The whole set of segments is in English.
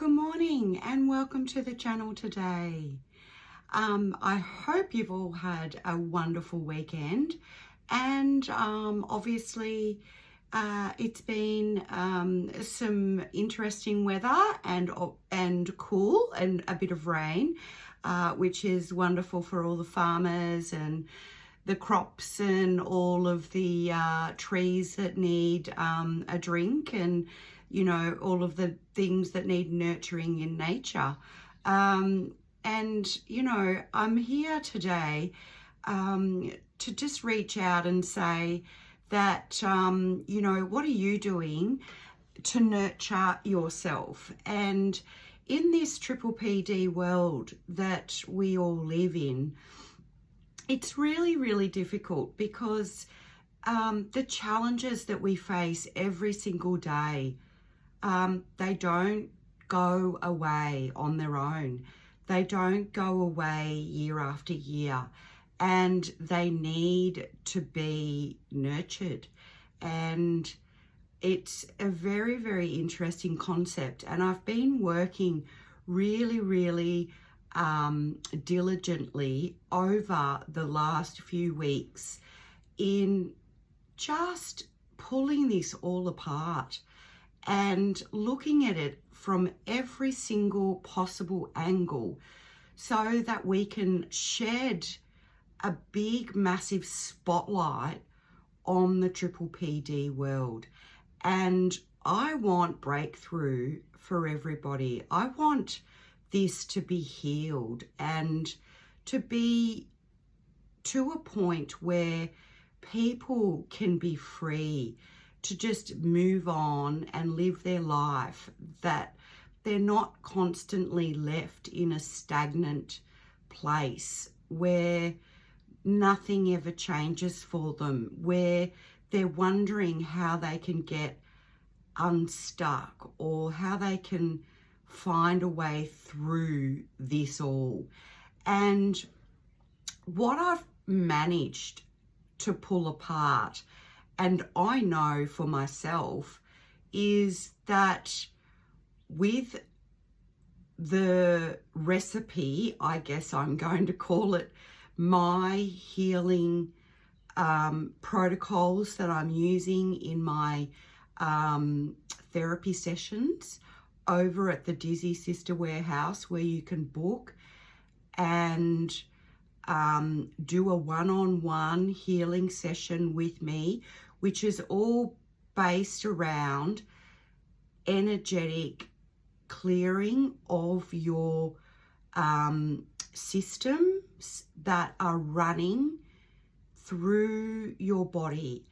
Good morning and welcome to the channel today. I hope you've all had a wonderful weekend, and obviously it's been some interesting weather and cool and a bit of rain, which is wonderful for all the farmers and the crops and all of the trees that need a drink, and all of the things that need nurturing in nature. And I'm here today to just reach out and say that what are you doing to nurture yourself? And in this triple PD world that we all live in, it's really, really difficult because the challenges that we face every single day, they don't go away on their own. They don't go away year after year, and they need to be nurtured. And it's a very, very interesting concept. And I've been working really, really diligently over the last few weeks in just pulling this all apart and looking at it from every single possible angle so that we can shed a big, massive spotlight on the triple PD world. And I want breakthrough for everybody. I want this to be healed and to be to a point where people can be free to just move on and live their life, that they're not constantly left in a stagnant place where nothing ever changes for them, where they're wondering how they can get unstuck or how they can find a way through this all. And what I've managed to pull apart, and I know for myself, is that with the recipe, I guess I'm going to call it, my healing protocols that I'm using in my therapy sessions over at the Dizzy Sista warehouse, where you can book and do a one-on-one healing session with me, which is all based around energetic clearing of your systems that are running through your body.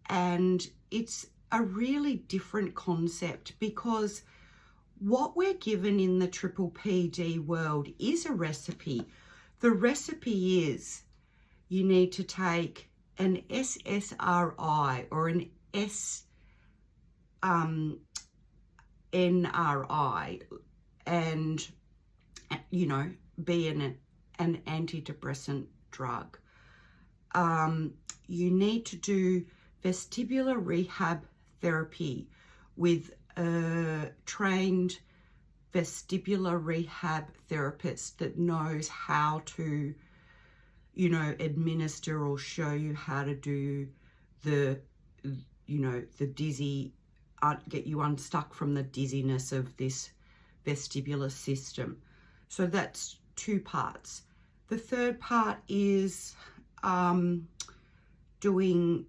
And it's a really different concept, because what we're given in the triple PD world is a recipe. The recipe is you need to take an SSRI or an NRI and, be an antidepressant drug. You need to do vestibular rehab therapy with a trained vestibular rehab therapist that knows how to, administer or show you how to do the dizzy, get you unstuck from the dizziness of this vestibular system. So that's two parts. The third part is doing,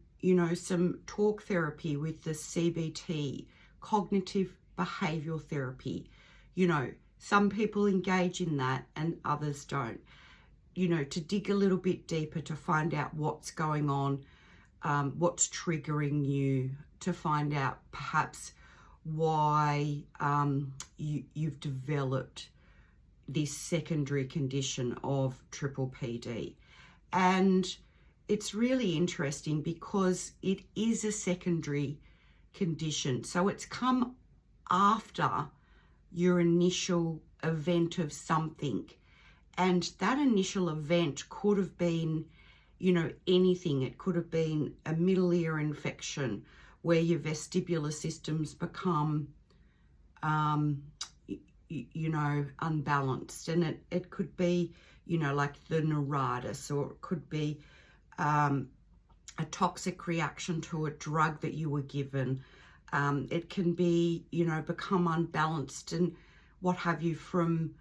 some talk therapy with the CBT, cognitive behavioral therapy. Some people engage in that and others don't. To dig a little bit deeper to find out what's going on, what's triggering you, to find out perhaps why you've developed this secondary condition of triple PD. And it's really interesting because it is a secondary condition. So it's come after your initial event of something. And that initial event could have been, anything. It could have been a middle ear infection where your vestibular systems become you know, unbalanced. And it could be, you know, like the neuritis, or it could be a toxic reaction to a drug that you were given. It can be, you know, become unbalanced and what have you from,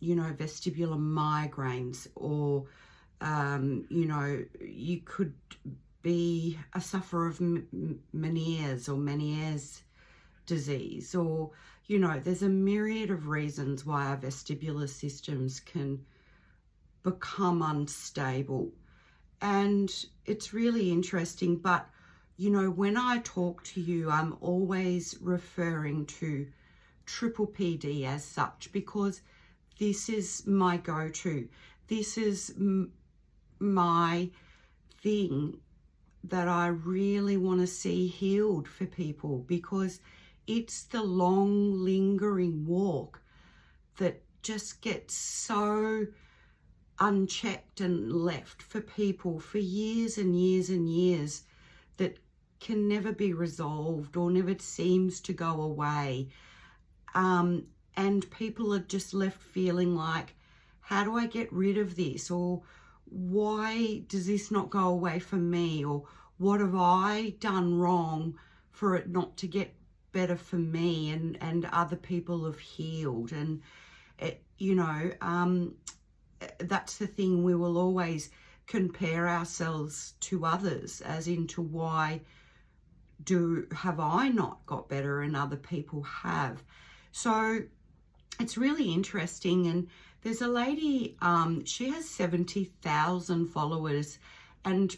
you know, vestibular migraines, or, you know, you could be a sufferer of Meniere's disease, or, you know, there's a myriad of reasons why our vestibular systems can become unstable. And it's really interesting, but, you know, when I talk to you, I'm always referring to triple PD as such, because this is my go-to. This is my thing that I really want to see healed for people, because it's the long lingering walk that just gets so unchecked and left for people for years and years and years, that can never be resolved or never seems to go away. And people are just left feeling like, how do I get rid of this? Or why does this not go away for me? Or what have I done wrong for it not to get better for me? And other people have healed. And, you know, that's the thing, we will always compare ourselves to others, as into why have I not got better and other people have. So it's really interesting. And there's a lady, she has 70,000 followers, and,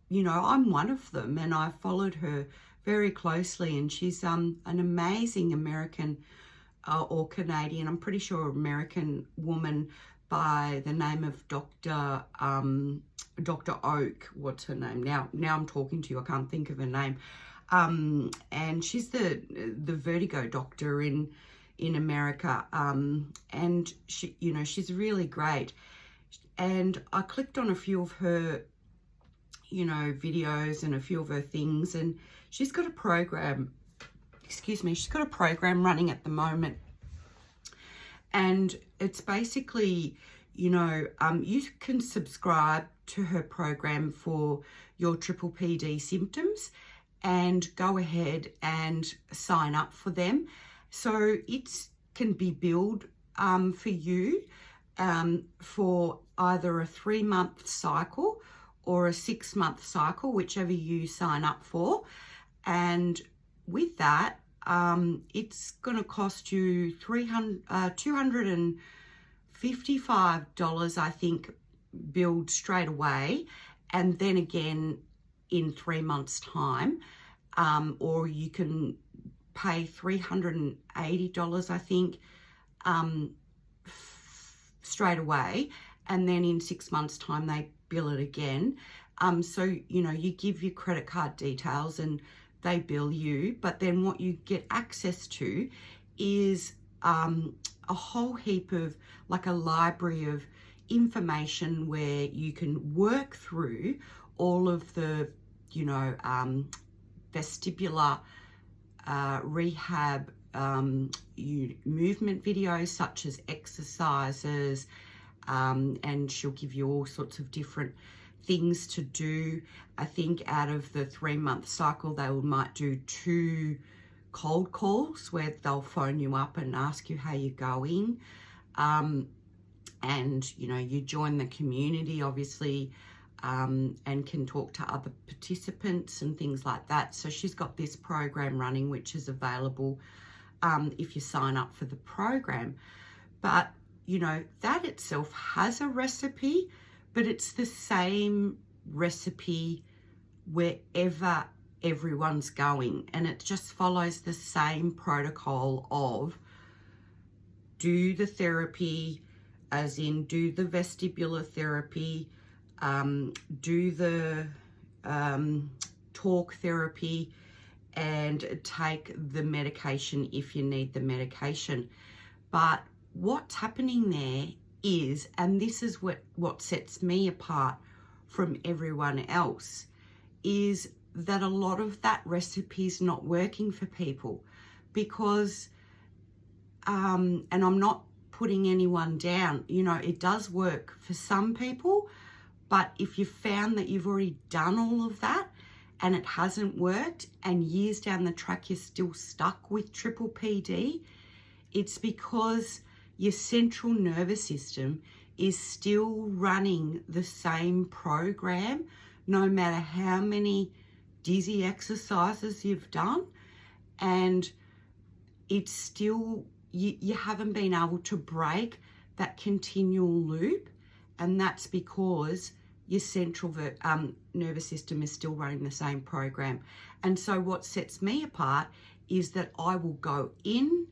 you know, I'm one of them, and I followed her very closely, and she's an amazing American or Canadian, I'm pretty sure American woman, by the name of Dr. Oak. What's her name? Now I'm talking to you, I can't think of her name. And she's the vertigo doctor in America. And she, you know, she's really great. And I clicked on a few of her, you know, videos and a few of her things, and she's got a program, she's got a program running at the moment. And it's basically, you know, you can subscribe to her program for your triple PD symptoms and go ahead and sign up for them. So it can be billed for you for either a 3-month cycle or a 6-month cycle, whichever you sign up for. And with that, it's going to cost you $255, I think, billed straight away, and then again in 3 months' time. Or you can pay $380, I think, straight away, and then in 6 months' time they bill it again. So, you know, you give your credit card details and they bill you, but then what you get access to is a whole heap of, like, a library of information where you can work through all of the, you know, vestibular rehab movement videos, such as exercises, and she'll give you all sorts of different things to do. I think out of the 3-month cycle, they might do 2 cold calls where they'll phone you up and ask you how you're going. And, you know, you join the community, obviously, and can talk to other participants and things like that. So she's got this program running, which is available if you sign up for the program. But, you know, that itself has a recipe, but it's the same recipe wherever everyone's going. And it just follows the same protocol of do the therapy, as in do the vestibular therapy, do the talk therapy, and take the medication if you need the medication. But what's happening there is, and this is what sets me apart from everyone else, is that a lot of that recipe is not working for people, because and I'm not putting anyone down, you know, it does work for some people, but if you've found that you've already done all of that and it hasn't worked and years down the track you're still stuck with triple PD, it's because your central nervous system is still running the same program no matter how many dizzy exercises you've done, and it's still, you haven't been able to break that continual loop, and that's because your central nervous system is still running the same program. And so what sets me apart is that I will go in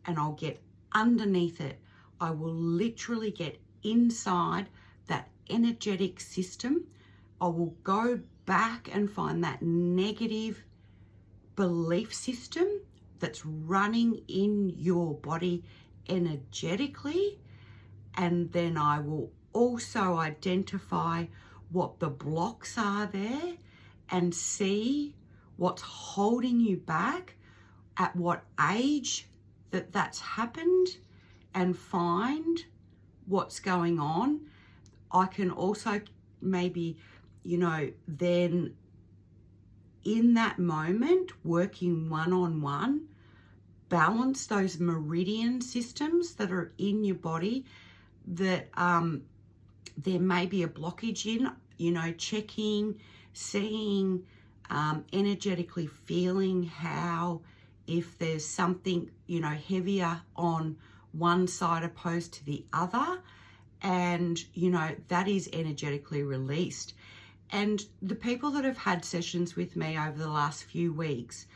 and I'll get underneath it. I will literally get inside that energetic system. I will go back and find that negative belief system that's running in your body energetically, and then I will also identify what the blocks are there and see what's holding you back, at what age that's happened, and find what's going on. I can also maybe, you know, then in that moment, working one-on-one, balance those meridian systems that are in your body that there may be a blockage in, you know, checking, seeing, energetically feeling how, if there's something, you know, heavier on one side opposed to the other, and, you know, that is energetically released. And the people that have had sessions with me over the last few weeks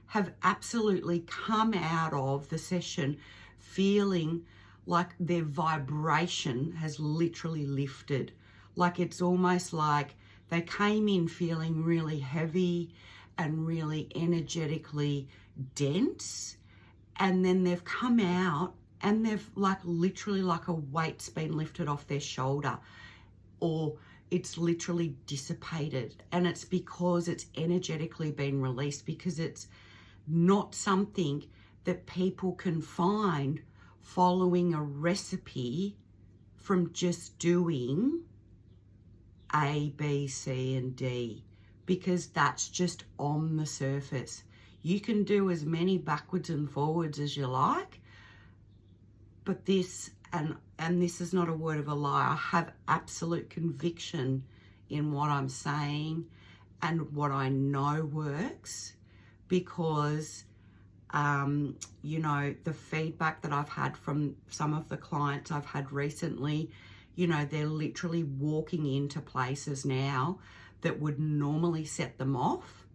have absolutely come out of the session feeling like their vibration has literally lifted. Like it's almost like they came in feeling really heavy and really energetically dense, and then they've come out and they've like literally like a weight's been lifted off their shoulder, or it's literally dissipated, and it's because it's energetically been released, because it's not something that people can find following a recipe from just doing A, B, C, and D, because that's just on the surface. You can do as many backwards and forwards as you like, but this, and this is not a word of a lie, I have absolute conviction in what I'm saying and what I know works, because you know, the feedback that I've had from some of the clients I've had recently, you know, they're literally walking into places now that would normally set them off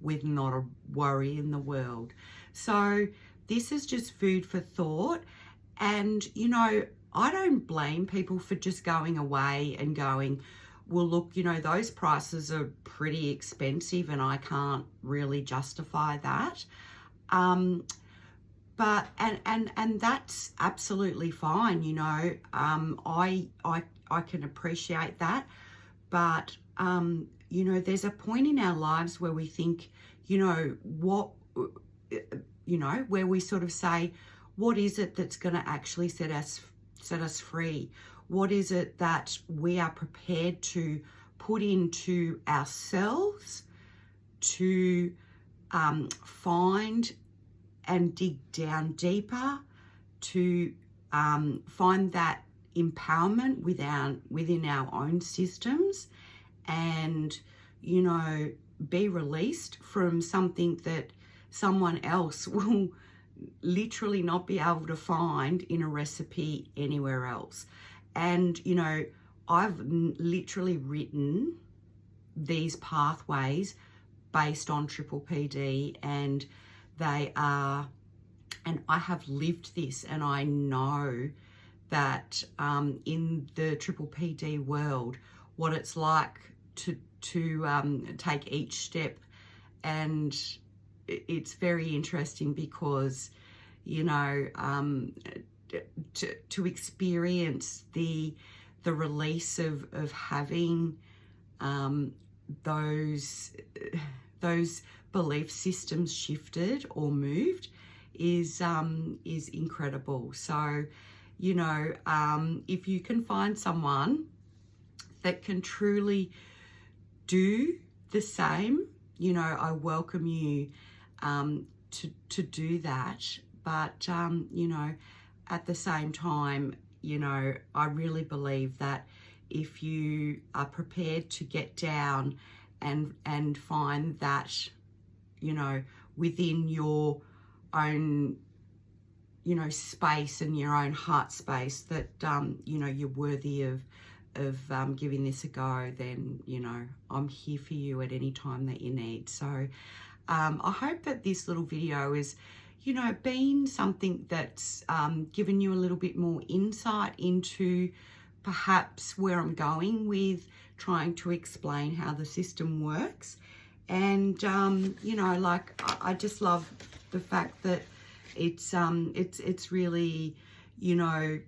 with not a worry in the world. So this is just food for thought. And, you know, I don't blame people for just going away and going, well, look, you know, those prices are pretty expensive and I can't really justify that. But and that's absolutely fine, you know. I can appreciate that, but you know, there's a point in our lives where we think, you know, what, you know, where we sort of say, what is it that's going to actually set us free? What is it that we are prepared to put into ourselves to find and dig down deeper, to find that empowerment within our own systems, and, you know, be released from something that someone else will literally not be able to find in a recipe anywhere else. And, you know, I've literally written these pathways based on triple PD, and they are, and I have lived this, and I know that in the triple PD world, what it's like to take each step. And it's very interesting because, you know, to experience the release of having those belief systems shifted or moved is incredible. So, you know, if you can find someone that can truly do the same, you know, I welcome you to do that. But, you know, at the same time, you know, I really believe that if you are prepared to get down and find that, you know, within your own, you know, space and your own heart space, that, you know, you're worthy of giving this a go, then, you know, I'm here for you at any time that you need. So I hope that this little video is, you know, been something that's given you a little bit more insight into perhaps where I'm going with trying to explain how the system works. And, you know, like, I just love the fact that it's really, you know,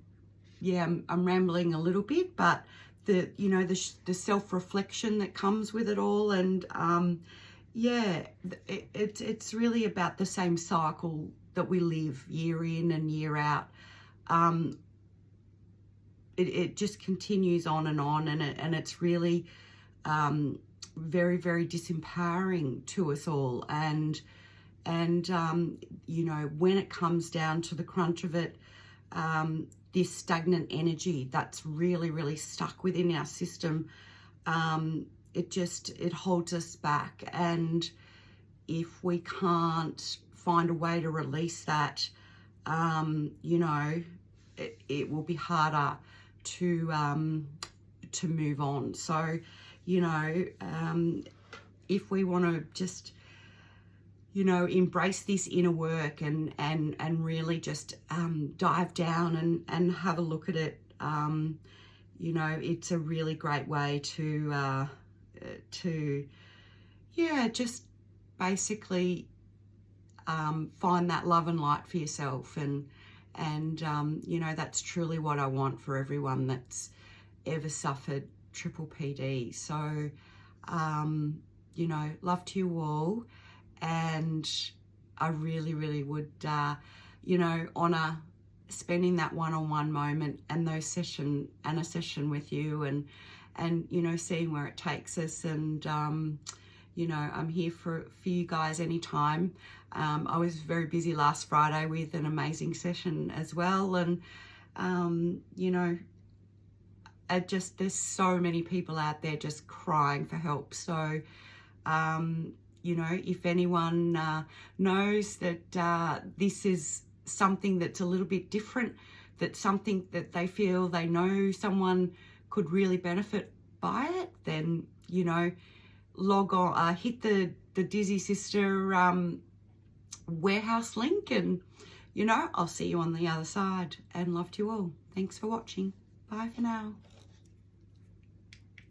yeah, I'm rambling a little bit, but the, you know, the self-reflection that comes with it all. And, yeah, it's really about the same cycle that we live year in and year out. It just continues on, and it's really very, very disempowering to us all. And you know, when it comes down to the crunch of it, this stagnant energy that's really, really stuck within our system, it holds us back. And if we can't find a way to release that, you know, it will be harder to move on. So, you know, if we want to just, you know, embrace this inner work and really just dive down and have a look at it, you know, it's a really great way to yeah, just basically find that love and light for yourself. And you know, that's truly what I want for everyone that's ever suffered triple PD. So, you know, love to you all. And I really, really would, you know, honour spending that one-on-one moment and a session with you, and you know, seeing where it takes us. And you know, I'm here for you guys anytime. I was very busy last Friday with an amazing session as well, and you know, there's so many people out there just crying for help. So you know, if anyone knows that this is something that's a little bit different, that's something that they feel they know someone could really benefit by it, then, you know, log on, hit the Dizzy Sista warehouse link, and, you know, I'll see you on the other side. And love to you all. Thanks for watching. Bye for now.